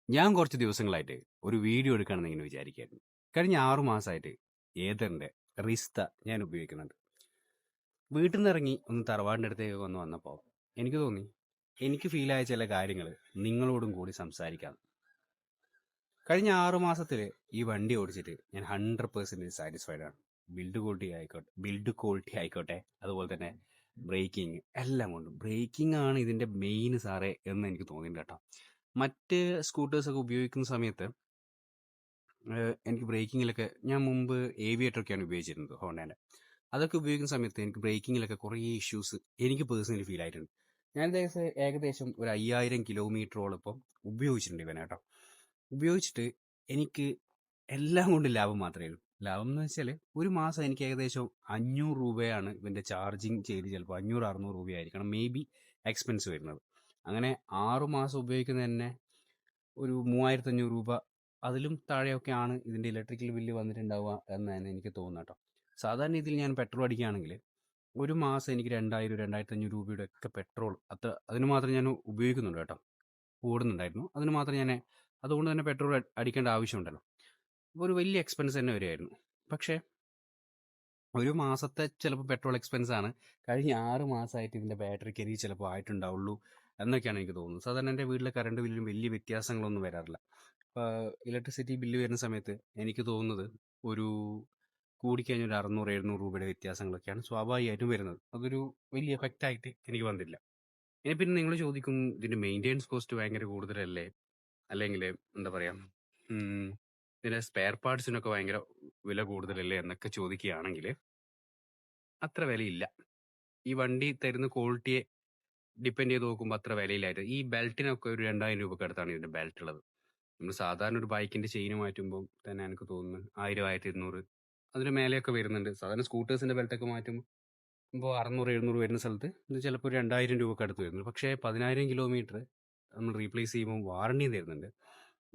ഞാൻ കുറച്ച് ദിവസങ്ങളായിട്ട് ഒരു വീഡിയോ എടുക്കണമെന്ന് ഇങ്ങനെ വിചാരിക്കുകയായിരുന്നു. കഴിഞ്ഞ 6 മാസമായിട്ട് ഏതറിൻ്റെ റിസ്ത ഞാൻ ഉപയോഗിക്കുന്നുണ്ട്. വീട്ടിൽ നിന്ന് ഇറങ്ങി ഒന്ന് തറവാടിൻ്റെ അടുത്തേക്ക് വന്നപ്പോൾ എനിക്ക് തോന്നി എനിക്ക് ഫീലായ ചില കാര്യങ്ങൾ നിങ്ങളോടും കൂടി സംസാരിക്കാം. കഴിഞ്ഞ 6 മാസത്തിൽ ഈ വണ്ടി ഓടിച്ചിട്ട് ഞാൻ 100% സാറ്റിസ്ഫൈഡ് ആണ്. ബിൽഡ് ക്വാളിറ്റി ആയിക്കോട്ടെ, അതുപോലെ തന്നെ ബ്രേക്കിംഗ് എല്ലാം കൊണ്ടും. ബ്രേക്കിംഗ് ആണ് ഇതിൻ്റെ മെയിൻ സാറേ എന്ന് എനിക്ക് തോന്നിയിട്ടുണ്ട് കേട്ടോ. മറ്റ് സ്കൂട്ടേഴ്സൊക്കെ ഉപയോഗിക്കുന്ന സമയത്ത് എനിക്ക് ബ്രേക്കിങ്ങിലൊക്കെ ഞാൻ മുമ്പ് ഏവിയേറ്ററൊക്കെയാണ് ഉപയോഗിച്ചിരുന്നത്, ഹോണ്ടേൻ്റെ. അതൊക്കെ ഉപയോഗിക്കുന്ന സമയത്ത് എനിക്ക് ബ്രേക്കിങ്ങിലൊക്കെ കുറേ ഇഷ്യൂസ് എനിക്ക് പേഴ്സണലി ഫീൽ ആയിട്ടുണ്ട്. ഞാൻ ഏകദേശം ഒരു 5000 കിലോമീറ്ററോളം ഇപ്പം ഉപയോഗിച്ചിട്ടുണ്ട് ഇവനെ കേട്ടോ. ഉപയോഗിച്ചിട്ട് എനിക്ക് എല്ലാം കൊണ്ടും ലാഭം മാത്രമേ ഉള്ളൂ. ലാഭം എന്ന് വെച്ചാൽ ഒരു മാസം എനിക്ക് ഏകദേശം 500 രൂപയാണ് ഇവൻ്റെ ചാർജിങ് ചെയ്ത്, ചിലപ്പോൾ 500-600 രൂപയായിരിക്കണം മേ ബി എക്സ്പെൻസ് വരുന്നത്. അങ്ങനെ 6 മാസം ഉപയോഗിക്കുന്നത് തന്നെ ഒരു 3500 രൂപ അതിലും താഴെയൊക്കെയാണ് ഇതിൻ്റെ ഇലക്ട്രിക്കൽ ബില്ല് വന്നിട്ടുണ്ടാവുക എന്നാണ് എനിക്ക് തോന്നുന്നത് കേട്ടോ. സാധാരണ രീതിയിൽ ഞാൻ പെട്രോൾ അടിക്കുകയാണെങ്കിൽ ഒരു മാസം എനിക്ക് 2000-2500 രൂപയുടെ ഒക്കെ പെട്രോൾ അതിന് മാത്രം ഞാൻ ഉപയോഗിക്കുന്നുണ്ട് കേട്ടോ, ഓടുന്നുണ്ടായിരുന്നു. അതിന് മാത്രം ഞാൻ അതുകൊണ്ട് തന്നെ പെട്രോൾ അടിക്കേണ്ട ആവശ്യമുണ്ടല്ലോ. അപ്പോൾ ഒരു വലിയ എക്സ്പെൻസ് തന്നെ വരുമായിരുന്നു. പക്ഷേ ഒരു മാസത്തെ ചിലപ്പോൾ പെട്രോൾ എക്സ്പെൻസാണ് കഴിഞ്ഞ 6 മാസമായിട്ട് ഇതിൻ്റെ ബാറ്ററിക്ക് എനിക്ക് ചിലപ്പോൾ ആയിട്ടുണ്ടാവുള്ളൂ എന്നൊക്കെയാണ് എനിക്ക് തോന്നുന്നത്. സാധാരണ എൻ്റെ വീട്ടിലെ കറണ്ട് ബില്ലിലും വലിയ വ്യത്യാസങ്ങളൊന്നും വരാറില്ല. ഇലക്ട്രിസിറ്റി ബില്ല് വരുന്ന സമയത്ത് എനിക്ക് തോന്നുന്നത് ഒരു കൂടിക്കഴിഞ്ഞ ഒരു 600-700 രൂപയുടെ വ്യത്യാസങ്ങളൊക്കെയാണ് സ്വാഭാവികമായിട്ടും വരുന്നത്. അതൊരു വലിയ എഫക്റ്റായിട്ട് എനിക്ക് വന്നില്ല. ഇനി പിന്നെ നിങ്ങൾ ചോദിക്കും, ഇതിൻ്റെ മെയിൻ്റെനൻസ് കോസ്റ്റ് ഭയങ്കര കൂടുതലല്ലേ, അല്ലെങ്കിൽ എന്താ പറയുക, ഇതിൻ്റെ സ്പെയർ പാർട്സിനൊക്കെ ഭയങ്കര വില കൂടുതലല്ലേ എന്നൊക്കെ ചോദിക്കുകയാണെങ്കിൽ അത്ര വിലയില്ല. ഈ വണ്ടി തരുന്ന ക്വാളിറ്റിയെ ഡിപ്പെൻഡ് ചെയ്ത് നോക്കുമ്പോൾ അത്ര വിലയില്ലായിട്ട്. ഈ ബെൽറ്റിനൊക്കെ ഒരു 2000 രൂപയ്ക്ക് അടുത്താണ് ഇതിൻ്റെ ബെൽറ്റ് ഉള്ളത്. നമ്മൾ സാധാരണ ഒരു ബൈക്കിൻ്റെ ചെയിന് മാറ്റുമ്പോൾ തന്നെ എനിക്ക് തോന്നുന്നു 1000-1200 അതിന് മേലെയൊക്കെ വരുന്നുണ്ട്. സാധാരണ സ്കൂട്ടേഴ്സിൻ്റെ ബെൽറ്റൊക്കെ മാറ്റുമ്പോൾ 600-700 വരുന്ന സ്ഥലത്ത് ഇത് ചിലപ്പോൾ ഒരു 2000 രൂപയ്ക്ക് അടുത്ത് വരുന്നുണ്ട്. പക്ഷേ 10000 കിലോമീറ്റർ നമ്മൾ റീപ്ലേസ് ചെയ്യുമ്പോൾ വാറണ്ടിയും തരുന്നുണ്ട്.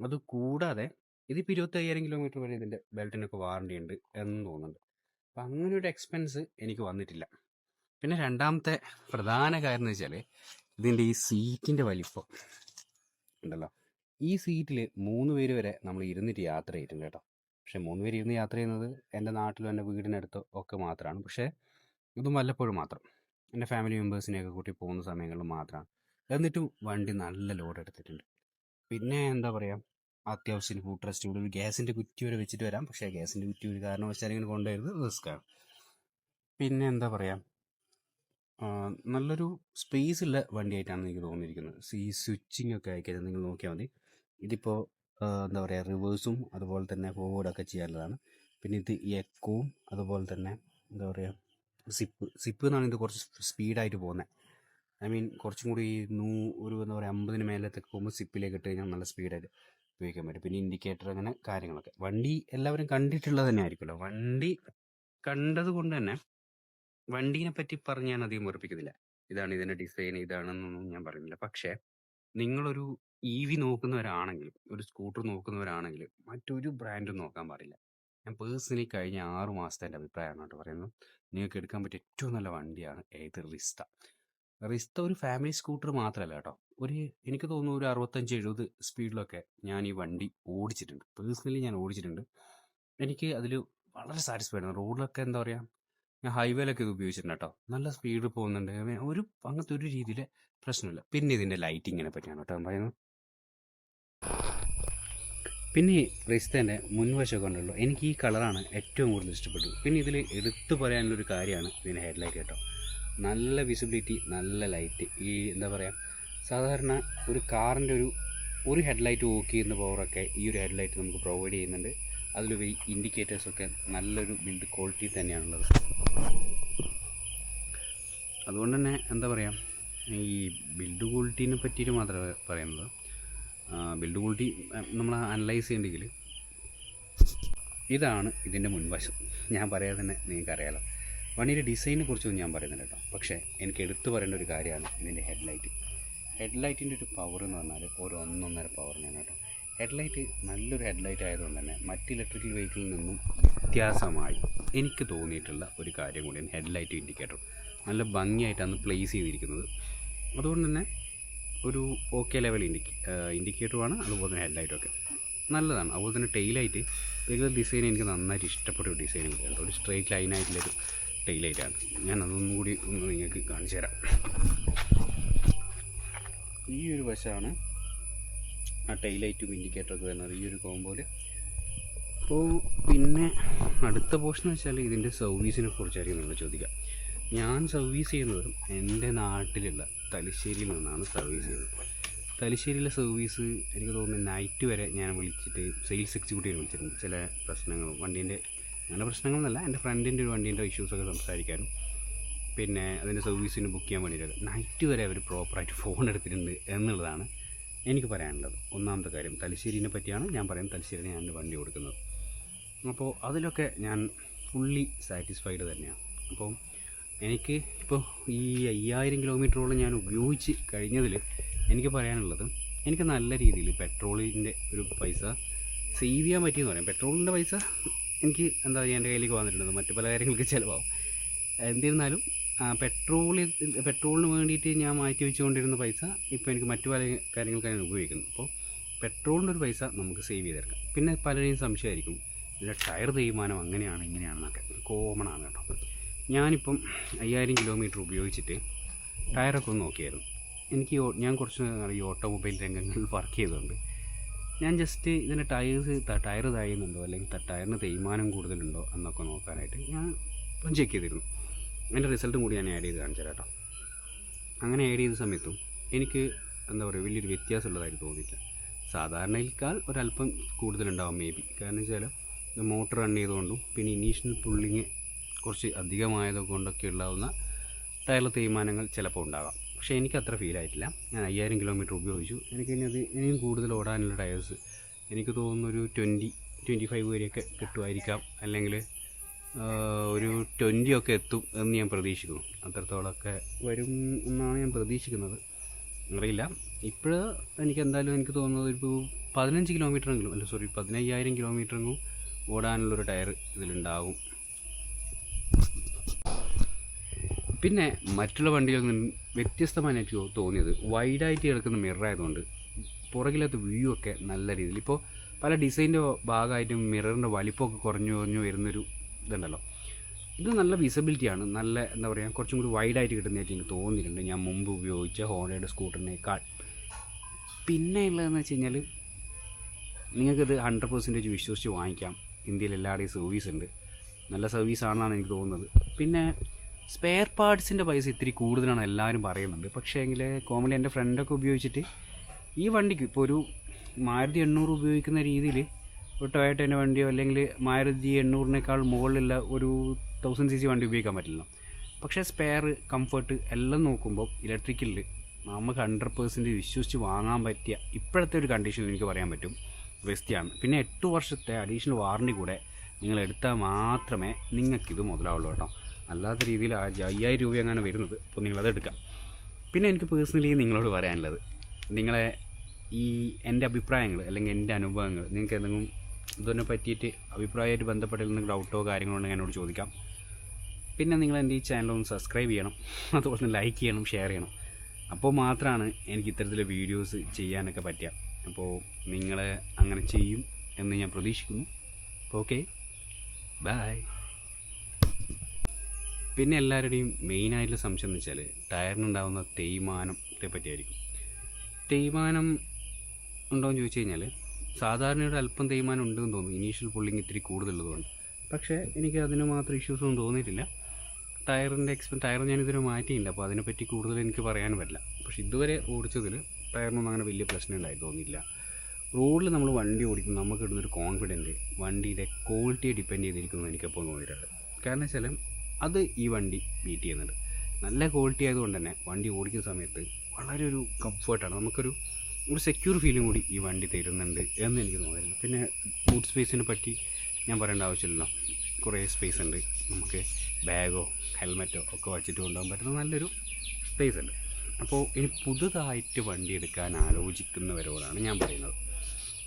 അത് കൂടാതെ ഇതിപ്പോൾ 25000 കിലോമീറ്റർ വരെ ഇതിൻ്റെ ബെൽറ്റിനൊക്കെ വാറണ്ടി ഉണ്ട് എന്ന് തോന്നുന്നുണ്ട്. അപ്പം അങ്ങനെ ഒരു എക്സ്പെൻസ് എനിക്ക് വന്നിട്ടില്ല. പിന്നെ രണ്ടാമത്തെ പ്രധാന കാര്യം എന്ന് വെച്ചാൽ ഇതിൻ്റെ ഈ സീറ്റിൻ്റെ വലിപ്പം ഉണ്ടല്ലോ. ഈ സീറ്റിൽ 3 പേര് വരെ നമ്മൾ ഇരുന്നിട്ട് യാത്ര ചെയ്തിട്ടുണ്ട് കേട്ടോ. പക്ഷേ 3 പേര് ഇരുന്ന് യാത്ര ചെയ്യുന്നത് എൻ്റെ നാട്ടിലും എൻ്റെ വീടിനടുത്തോ ഒക്കെ മാത്രമാണ്. പക്ഷേ ഇതും വല്ലപ്പോഴും മാത്രം, എൻ്റെ ഫാമിലി മെമ്പേഴ്സിനെയൊക്കെ കൂട്ടി പോകുന്ന സമയങ്ങളിൽ മാത്രമാണ്. എന്നിട്ടും വണ്ടി നല്ല ലോഡ് എടുത്തിട്ടുണ്ട്. പിന്നെ എന്താ പറയുക, അത്യാവശ്യത്തിന് ഫുഡ് റെസ്റ്റ് ഇവിടെ ഒരു ഗ്യാസിൻ്റെ കുറ്റി വരെ വെച്ചിട്ട് വരാം. പക്ഷേ ഗ്യാസിൻ്റെ കുറ്റി ഒരു കാരണവശാലും ഇങ്ങനെ കൊണ്ടുവരുന്നത് റിസ്ക്കാണ്. പിന്നെ എന്താ പറയുക, നല്ലൊരു സ്പേസ് ഉള്ള വണ്ടിയായിട്ടാണ് എനിക്ക് തോന്നിയിരിക്കുന്നത്. ഈ സ്വിച്ചിങ് ഒക്കെ ആയിക്കഴിഞ്ഞാൽ നിങ്ങൾ നോക്കിയാൽ മതി. ഇതിപ്പോൾ എന്താ പറയുക, റിവേഴ്സും അതുപോലെ തന്നെ ഫോർവേഡൊക്കെ ചെയ്യാനുള്ളതാണ്. പിന്നെ ഇത് എക്കോവും അതുപോലെ തന്നെ എന്താ പറയുക, സിപ്പ് എന്നാണ് ഇത് കുറച്ച് സ്പീഡായിട്ട് പോകുന്നത്. ഐ മീൻ കുറച്ചും കൂടി ഒരു എന്താ പറയുക 50-ന് മേലത്തൊക്കെ പോകുമ്പോൾ സിപ്പിലേക്ക് ഇട്ട് കഴിഞ്ഞാൽ നല്ല സ്പീഡായിട്ട് ഉപയോഗിക്കാൻ പറ്റും. പിന്നെ ഇൻഡിക്കേറ്റർ, അങ്ങനെ കാര്യങ്ങളൊക്കെ. വണ്ടി എല്ലാവരും കണ്ടിട്ടുള്ളത് തന്നെ ആയിരിക്കുമല്ലോ. വണ്ടി കണ്ടത് കൊണ്ട് തന്നെ വണ്ടീനെ പറ്റി പറഞ്ഞ് ഞാൻ അധികം ഉറപ്പിക്കുന്നില്ല. ഇതാണ് ഇതിൻ്റെ ഡിസൈൻ, ഇതാണെന്നൊന്നും ഞാൻ പറയുന്നില്ല. പക്ഷേ നിങ്ങളൊരു EV നോക്കുന്നവരാണെങ്കിലും ഒരു സ്കൂട്ടർ നോക്കുന്നവരാണെങ്കിലും മറ്റൊരു ബ്രാൻഡും നോക്കാൻ പാടില്ല. ഞാൻ പേഴ്സണലി കഴിഞ്ഞ 6 മാസത്തെ എൻ്റെ അഭിപ്രായമാണ് കേട്ടോ പറയുന്നത്. നിങ്ങൾക്ക് എടുക്കാൻ പറ്റിയ ഏറ്റവും നല്ല വണ്ടിയാണ് ഏത് റിസ്ത. റിസ്ത ഒരു ഫാമിലി സ്കൂട്ടർ മാത്രമല്ല കേട്ടോ. എനിക്ക് തോന്നുന്നു ഒരു 65-70 സ്പീഡിലൊക്കെ ഞാൻ ഈ വണ്ടി ഓടിച്ചിട്ടുണ്ട്. പേഴ്സണലി ഞാൻ ഓടിച്ചിട്ടുണ്ട്. എനിക്ക് അതിൽ വളരെ സാറ്റിസ്ഫൈഡ് ആണ്. റോഡിലൊക്കെ എന്താ പറയുക, ഞാൻ ഹൈവേയിലൊക്കെ ഇത് ഉപയോഗിച്ചിട്ടുണ്ട് കേട്ടോ. നല്ല സ്പീഡിൽ പോകുന്നുണ്ട്. അങ്ങനത്തെ ഒരു രീതിയിൽ പ്രശ്നമില്ല. പിന്നെ ഇതിൻ്റെ ലൈറ്റിങ്ങിനെ പറ്റിയാണ് കേട്ടോ പറയുന്നത്. പിന്നെ റിസ്തേൻ്റെ മുൻവശമൊക്കെ ഉണ്ടല്ലോ, എനിക്ക് ഈ കളറാണ് ഏറ്റവും കൂടുതൽ ഇഷ്ടപ്പെട്ടത്. പിന്നെ ഇതിൽ എടുത്തു പറയാനുള്ളൊരു കാര്യമാണ് ഇതിൻ്റെ ഹെഡ്ലൈറ്റ് കേട്ടോ. നല്ല വിസിബിലിറ്റി, നല്ല ലൈറ്റ്. ഈ എന്താ പറയുക, സാധാരണ ഒരു കാറിൻ്റെ ഒരു ഹെഡ്ലൈറ്റ് വർക്ക് ചെയ്യുന്ന പവറൊക്കെ ഈ ഒരു ഹെഡ്ലൈറ്റ് നമുക്ക് പ്രൊവൈഡ് ചെയ്യുന്നുണ്ട്. അതിലുപരി ഇൻഡിക്കേറ്റേഴ്സൊക്കെ നല്ലൊരു ബിൽഡ് ക്വാളിറ്റി തന്നെയാണുള്ളത്. അതുകൊണ്ട് തന്നെ എന്താ പറയുക, ഈ ബിൽഡ് ക്വാളിറ്റീനെ പറ്റിയിട്ട് മാത്രമേ പറയുന്നത്. ബിൽഡ് ക്വാളിറ്റി നമ്മൾ അനലൈസ് ചെയ്യണമെങ്കിൽ ഇതാണ് ഇതിൻ്റെ മുൻവശം. ഞാൻ പറയാതെ തന്നെ നിങ്ങൾക്കറിയാലോ. വണ്ടിയുടെ ഡിസൈനെ കുറിച്ചൊന്നും ഞാൻ പറയുന്നില്ല കേട്ടോ. പക്ഷേ എനിക്ക് എടുത്തു പറയേണ്ട ഒരു കാര്യമാണ് ഇതിൻ്റെ ഹെഡ്ലൈറ്റിൻ്റെ ഒരു പവർ എന്ന് പറഞ്ഞാൽ ഒരു 1.5 പവറിനാണ് കേട്ടോ. ഹെഡ്ലൈറ്റ് നല്ലൊരു ഹെഡ്ലൈറ്റ് ആയതുകൊണ്ട് തന്നെ മറ്റ് ഇലക്ട്രിക്കൽ വെഹിക്കിളിൽ നിന്നും വ്യത്യാസമായി എനിക്ക് തോന്നിയിട്ടുള്ള ഒരു കാര്യം കൂടിയാണ് ഹെഡ്ലൈറ്റ് ഇൻഡിക്കേറ്റർ. നല്ല ഭംഗിയായിട്ടാണ് പ്ലേസ് ചെയ്തിരിക്കുന്നത്. അതുകൊണ്ട് തന്നെ ഒരു ഓക്കെ ലെവൽ ഇൻഡിക്കേറ്ററുമാണ്, അതുപോലെ തന്നെ ഹെഡ്ലൈറ്റൊക്കെ നല്ലതാണ്. അതുപോലെ തന്നെ ടെയിലൈറ്റ് ഡിസൈൻ എനിക്ക് നന്നായിട്ട് ഇഷ്ടപ്പെട്ട ഒരു ഡിസൈൻ കൂടിയാണ്. ഒരു സ്ട്രെയിറ്റ് ലൈനായിട്ടുള്ളൊരു ടെയിലൈറ്റാണ്. ഞാൻ അതൊന്നും കൂടി ഒന്ന് നിങ്ങൾക്ക് കാണിച്ചു തരാം. ഈ ഒരു വശമാണ് ആ ടെയിലൈറ്റും ഇൻഡിക്കേറ്ററൊക്കെ വരുന്നത്, ഈ ഒരു കോമ്പോയിൽ. അപ്പോൾ പിന്നെ അടുത്ത പോർഷൻ വെച്ചാൽ ഇതിൻ്റെ സർവീസിനെ കുറിച്ചായിരിക്കും നിങ്ങൾ ചോദിക്കുക. ഞാൻ സർവീസ് ചെയ്യുന്നത് എൻ്റെ നാട്ടിലുള്ള തലശ്ശേരിയിൽ നിന്നാണ് സർവീസ് ചെയ്യുന്നത്. തലശ്ശേരിയിലെ സർവീസ് എനിക്ക് തോന്നുന്നു നൈറ്റ് വരെ ഞാൻ വിളിച്ചിട്ട് സെയിൽസ് എക്സിക്യൂട്ടീവ് വിളിച്ചിട്ടുണ്ട്. ചില പ്രശ്നങ്ങളും വണ്ടീൻ്റെ അങ്ങനെ പ്രശ്നങ്ങളെന്നല്ല, എൻ്റെ ഫ്രണ്ടിൻ്റെ ഒരു വണ്ടീൻ്റെ ഇഷ്യൂസൊക്കെ സംസാരിക്കാനും പിന്നെ അതിൻ്റെ സർവീസിന് ബുക്ക് ചെയ്യാൻ വേണ്ടിയിട്ടൊക്കെ നൈറ്റ് വരെ അവർ പ്രോപ്പറായിട്ട് ഫോൺ എടുത്തിട്ടുണ്ട് എന്നുള്ളതാണ് എനിക്ക് പറയാനുള്ളത്. ഒന്നാമത്തെ കാര്യം തലശ്ശേരിനെ പറ്റിയാണ് ഞാൻ പറയുന്നത്. തലശ്ശേരിനെ ഞാൻ വണ്ടി കൊടുക്കുന്നത്. അപ്പോൾ അതിലൊക്കെ ഞാൻ ഫുള്ളി സാറ്റിസ്ഫൈഡ് തന്നെയാണ്. അപ്പോൾ എനിക്ക് ഇപ്പോൾ ഈ 5000 കിലോമീറ്ററോളം ഞാൻ ഉപയോഗിച്ച് കഴിഞ്ഞതിൽ എനിക്ക് പറയാനുള്ളത്, എനിക്ക് നല്ല രീതിയിൽ പെട്രോളിൻ്റെ ഒരു പൈസ സേവ് ചെയ്യാൻ പറ്റിയെന്ന് പറയാം. പെട്രോളിൻ്റെ പൈസ എനിക്ക് എന്താ പറയുക എൻ്റെ കയ്യിലേക്ക് വന്നിട്ടുള്ളത്, മറ്റു പല കാര്യങ്ങൾക്ക് ചിലവാകും. എന്നിരുന്നാലും പെട്രോളിന് വേണ്ടിയിട്ട് ഞാൻ മാറ്റി വെച്ചുകൊണ്ടിരുന്ന പൈസ ഇപ്പോൾ എനിക്ക് മറ്റു പല കാര്യങ്ങൾക്കാണ് ഉപയോഗിക്കുന്നത്. അപ്പോൾ പെട്രോളിൻ്റെ ഒരു പൈസ നമുക്ക് സേവ് ചെയ്തെടുക്കാം. പിന്നെ പലരെയും സംശയമായിരിക്കും ഇതിലെ ടയർ തേയ്മാനം അങ്ങനെയാണ് ഇങ്ങനെയാണെന്നൊക്കെ, കോമൺ ആണ് കേട്ടോ. ഞാനിപ്പം 5000 കിലോമീറ്റർ ഉപയോഗിച്ചിട്ട് ടയറൊക്കെ ഒന്ന് നോക്കിയായിരുന്നു. ഞാൻ കുറച്ച് ഈ ഓട്ടോമൊബൈൽ രംഗങ്ങളിൽ വർക്ക് ചെയ്തുകൊണ്ട് ഞാൻ ജസ്റ്റ് ഇതിൻ്റെ ടയർ തായുന്നുണ്ടോ അല്ലെങ്കിൽ ടയറിന് തേയ്മാനം കൂടുതലുണ്ടോ എന്നൊക്കെ നോക്കാനായിട്ട് ഞാൻ ഇപ്പം ചെക്ക് ചെയ്തിരുന്നു. അതിൻ്റെ റിസൾട്ടും കൂടി ഞാൻ ആഡ് ചെയ്ത് കാണിച്ചു തരാം കേട്ടോ. അങ്ങനെ ആഡ് ചെയ്ത സമയത്തും എനിക്ക് എന്താ പറയുക വലിയൊരു വ്യത്യാസമുള്ളതായിട്ട് തോന്നിയില്ല. സാധാരണയിൽക്കാൾ ഒരല്പം കൂടുതലുണ്ടാവും മേ ബി. കാരണം വെച്ചാൽ ഇത് മോട്ടർ റൺ ചെയ്തുകൊണ്ടും പിന്നെ ഇനീഷ്യൽ പുള്ളിങ് കുറച്ച് അധികമായത് കൊണ്ടൊക്കെ ഉണ്ടാകുന്ന ടയർ തേയ്മാനങ്ങൾ ചിലപ്പോൾ ഉണ്ടാകാം. പക്ഷേ എനിക്കത്ര ഫീലായിട്ടില്ല. ഞാൻ 5000 കിലോമീറ്റർ ഉപയോഗിച്ചു. ഇനിയും കൂടുതൽ ഓടാനുള്ള ടയേഴ്സ് എനിക്ക് തോന്നുന്നൊരു 20-25 വരെയൊക്കെ കിട്ടുമായിരിക്കാം, അല്ലെങ്കിൽ ഒരു 20 ഒക്കെ എത്തും എന്ന് ഞാൻ പ്രതീക്ഷിക്കുന്നു. അത്രത്തോളമൊക്കെ വരും എന്നാണ് ഞാൻ പ്രതീക്ഷിക്കുന്നത്. അറിയില്ല. ഇപ്പോൾ എനിക്ക് തോന്നുന്നത് ഒരു 15 കിലോമീറ്ററെങ്കിലും 15,000 കിലോമീറ്ററെങ്കിലും ഓടാനുള്ളൊരു ടയർ ഇതിലുണ്ടാകും. പിന്നെ മറ്റുള്ള വണ്ടികളിൽ നിന്നും വ്യത്യസ്തമായി എനിക്ക് തോന്നിയത് വൈഡായിട്ട് കിടക്കുന്ന മിററായതുകൊണ്ട് പുറകിലത്തെ വ്യൂ ഒക്കെ നല്ല രീതിയിൽ, ഇപ്പോൾ പല ഡിസൈൻ്റെ ഭാഗമായിട്ടും മിററിൻ്റെ വലിപ്പമൊക്കെ കുറഞ്ഞു വരുന്നൊരു ഇതുണ്ടല്ലോ. ഇത് നല്ല വിസിബിലിറ്റിയാണ്, നല്ല എന്താ പറയുക കുറച്ചും കൂടി വൈഡായിട്ട് കിട്ടുന്നതായിട്ട് എനിക്ക് തോന്നിയിട്ടുണ്ട് ഞാൻ മുമ്പ് ഉപയോഗിച്ച ഹോണ്ടയുടെ സ്കൂട്ടറിനേക്കാൾ. പിന്നെ ഉള്ളതെന്ന് വെച്ച് കഴിഞ്ഞാൽ നിങ്ങൾക്കിത് 100% വിശ്വസിച്ച് വാങ്ങിക്കാം. ഇന്ത്യയിൽ എല്ലാവരുടെയും സർവീസ് ഉണ്ട്, നല്ല സർവീസാണെന്നാണ് എനിക്ക് തോന്നുന്നത്. പിന്നെ സ്പെയർ പാർട്സിൻ്റെ പൈസ ഇത്തിരി കൂടുതലാണ് എല്ലാവരും പറയുന്നുണ്ട്. പക്ഷേ എങ്കിൽ കോമഡി എൻ്റെ ഫ്രണ്ടൊക്കെ ഉപയോഗിച്ചിട്ട് ഈ വണ്ടിക്ക് ഇപ്പോൾ ഒരു മാരുതി 800 ഉപയോഗിക്കുന്ന രീതിയിൽ ഒരു ടൊയോട്ടേൻ്റെ വണ്ടിയോ അല്ലെങ്കിൽ മാരുതി 800-നേക്കാൾ മുകളിലുള്ള ഒരു 1000cc വണ്ടി ഉപയോഗിക്കാൻ പറ്റില്ല. പക്ഷേ സ്പെയർ കംഫർട്ട് എല്ലാം നോക്കുമ്പോൾ ഇലക്ട്രിക്കലിൽ നമുക്ക് 100% വിശ്വസിച്ച് വാങ്ങാൻ പറ്റിയ ഇപ്പോഴത്തെ ഒരു കണ്ടീഷനിൽ എനിക്ക് പറയാൻ പറ്റും ബെസ്റ്റാണ്. പിന്നെ 8 വർഷത്തെ അഡീഷണൽ വാറണ്ടി കൂടെ നിങ്ങൾ എടുത്താൽ മാത്രമേ നിങ്ങൾക്കിത് മുതലാവുള്ളൂ കേട്ടോ. അല്ലാത്ത രീതിയിൽ 5000 രൂപ അങ്ങനെ വരുന്നത്. അപ്പോൾ നിങ്ങളത് എടുക്കാം. പിന്നെ എനിക്ക് പേഴ്സണലി നിങ്ങളോട് പറയാനുള്ളത്, നിങ്ങളെ എൻ്റെ അഭിപ്രായങ്ങൾ അല്ലെങ്കിൽ എൻ്റെ അനുഭവങ്ങൾ നിങ്ങൾക്ക് എന്തെങ്കിലും ഇതിനെ പറ്റിയിട്ട് അഭിപ്രായമായിട്ട് ബന്ധപ്പെട്ട എന്തെങ്കിലും ഡൗട്ടോ കാര്യങ്ങളോ ഉണ്ടെങ്കിൽ എന്നോട് ചോദിക്കാം. പിന്നെ നിങ്ങൾ എൻ്റെ ഈ ചാനലൊന്ന് സബ്സ്ക്രൈബ് ചെയ്യണം, അതുപോലെ തന്നെ ലൈക്ക് ചെയ്യണം, ഷെയർ ചെയ്യണം. അപ്പോൾ മാത്രമാണ് എനിക്ക് ഇത്തരത്തിലെ വീഡിയോസ് ചെയ്യാനൊക്കെ പറ്റുക. അപ്പോൾ നിങ്ങൾ അങ്ങനെ ചെയ്യും എന്ന് ഞാൻ പ്രതീക്ഷിക്കുന്നു. Okay, bye. പിന്നെ എല്ലാവരുടെയും മെയിനായിട്ടുള്ള സംശയം എന്ന് വെച്ചാൽ ടയറിനുണ്ടാകുന്ന തേയ്മാനത്തെ പറ്റിയായിരിക്കും. തേയ്മാനം ഉണ്ടോയെന്ന് ചോദിച്ചു കഴിഞ്ഞാൽ സാധാരണയുടെ അല്പം തേയ്മാനം ഉണ്ടെന്ന് തോന്നുന്നു, ഇനീഷ്യൽ പുള്ളിങ് ഇത്തിരി കൂടുതലുള്ളതുകൊണ്ട്. പക്ഷേ എനിക്ക് അതിന് മാത്രം ഇഷ്യൂസൊന്നും തോന്നിയിട്ടില്ല. ടയർ ഞാനിതുവരെ മാറ്റിയില്ല, അപ്പോൾ അതിനെപ്പറ്റി കൂടുതൽ എനിക്ക് പറയാനും പറ്റില്ല. പക്ഷേ ഇതുവരെ ഓടിച്ചതിൽ ടയറിനൊന്നും അങ്ങനെ വലിയ പ്രശ്നം ഉണ്ടായി തോന്നിയില്ല. റോഡിൽ നമ്മൾ വണ്ടി ഓടിക്കുമ്പോൾ നമുക്ക് ഇടുന്നൊരു കോൺഫിഡൻറ്റ് വണ്ടിയുടെ ക്വാളിറ്റിയെ ഡിപ്പെൻഡ് ചെയ്തിരിക്കുന്നു എനിക്കെപ്പോൾ തോന്നിയിട്ടുണ്ട്. കാരണം വെച്ചാൽ അത് ഈ വണ്ടി ബീറ്റ് ചെയ്യുന്നുണ്ട്. നല്ല ക്വാളിറ്റി ആയതുകൊണ്ട് തന്നെ വണ്ടി ഓടിക്കുന്ന സമയത്ത് വളരെ ഒരു കംഫർട്ടാണ്, നമുക്കൊരു സെക്യൂർ ഫീലും കൂടി ഈ വണ്ടി തരുന്നുണ്ട് എന്ന് എനിക്ക് തോന്നുന്നു. പിന്നെ ബൂട്ട് സ്പേസിനെ പറ്റി ഞാൻ പറയേണ്ട ആവശ്യമില്ലല്ലോ, കുറേ സ്പേസ് ഉണ്ട്. നമുക്ക് ബാഗോ ഹെൽമെറ്റോ ഒക്കെ വച്ചിട്ട് കൊണ്ടുപോകാൻ പറ്റുന്ന നല്ലൊരു സ്പേസ് ഉണ്ട്. അപ്പോൾ ഇനി പുതുതായിട്ട് വണ്ടി എടുക്കാൻ ആലോചിക്കുന്നവരോടാണ് ഞാൻ പറയുന്നത്,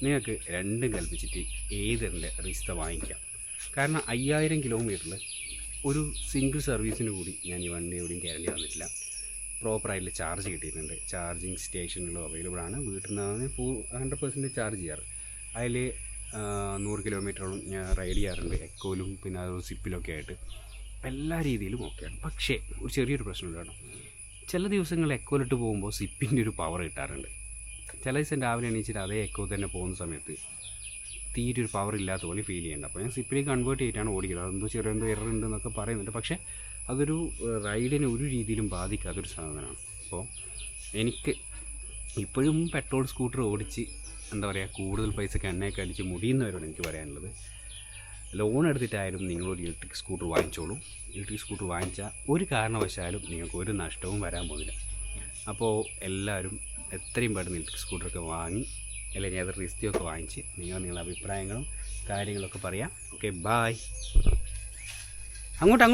നിങ്ങൾക്ക് രണ്ടും കൽപ്പിച്ചിട്ട് ഏതിൻ്റെ റിസ്ത വാങ്ങിക്കാം. കാരണം 5000 കിലോമീറ്ററിൽ ഒരു സിംഗിൾ സർവീസിന് കൂടി ഞാൻ ഈ വണ്ടി എവിടെയും ഗ്യാരണ്ടി തന്നിട്ടില്ല. പ്രോപ്പറായിട്ടുള്ള ചാർജ് കിട്ടിയിട്ടുണ്ട്. ചാർജിങ് സ്റ്റേഷനുകളും അവൈലബിൾ ആണ്. വീട്ടിൽ നിന്നാണ് 100% ചാർജ് ചെയ്യാറ്. അതിൽ 100 കിലോമീറ്ററോളം ഞാൻ റൈഡ് ചെയ്യാറുണ്ട്, എക്കോയിലും പിന്നെ അത് സിപ്പിലൊക്കെ ആയിട്ട്. എല്ലാ രീതിയിലും ഓക്കെയാണ്. പക്ഷേ ഒരു ചെറിയൊരു പ്രശ്നമുണ്ട് കേട്ടോ. ചില ദിവസങ്ങളിൽ എക്കോയിലിട്ട് പോകുമ്പോൾ സിപ്പിൻ്റെ ഒരു പവർ കിട്ടാറുണ്ട്. ചില ദിവസം രാവിലെ എണീച്ചിട്ട് അതേ എക്കോ തന്നെ പോകുന്ന സമയത്ത് തീരെ ഒരു പവർ ഇല്ലാത്ത പോലെ ഫീൽ ചെയ്യുന്നുണ്ട്. അപ്പോൾ ഞാൻ സിപ്പിലേക്ക് കൺവേർട്ട് ചെയ്തിട്ടാണ് ഓടിക്കുന്നത്. അതെന്തോ ചെറിയ എറർ ഉണ്ടെന്നൊക്കെ പറയുന്നുണ്ട്. പക്ഷേ അതൊരു റൈഡിനെ ഒരു രീതിയിലും ബാധിക്കാത്തൊരു സാധനമാണ്. അപ്പോൾ എനിക്ക് ഇപ്പോഴും പെട്രോൾ സ്കൂട്ടർ ഓടിച്ച് എന്താ പറയുക, കൂടുതൽ പൈസക്ക് എണ്ണയൊക്കെ അടിച്ച് മുടിയുന്നവരോട് എനിക്ക് പറയാനുള്ളത്, ലോൺ എടുത്തിട്ടായാലും നിങ്ങളൊരു ഇലക്ട്രിക് സ്കൂട്ടർ വാങ്ങിച്ചോളൂ. ഇലക്ട്രിക് സ്കൂട്ടർ വാങ്ങിച്ചാൽ ഒരു കാരണവശാലും നിങ്ങൾക്ക് ഒരു നഷ്ടവും വരാൻ പോകുന്നില്ല. അപ്പോൾ എല്ലാവരും എത്രയും പെട്ടെന്ന് ഇലക്ട്രിക് സ്കൂട്ടറൊക്കെ വാങ്ങി, അല്ലെങ്കിൽ അത് റിസ്റ്റിയൊക്കെ വാങ്ങിച്ച് നിങ്ങളുടെ അഭിപ്രായങ്ങളും കാര്യങ്ങളൊക്കെ പറയാം. Okay, bye. അങ്ങോട്ട്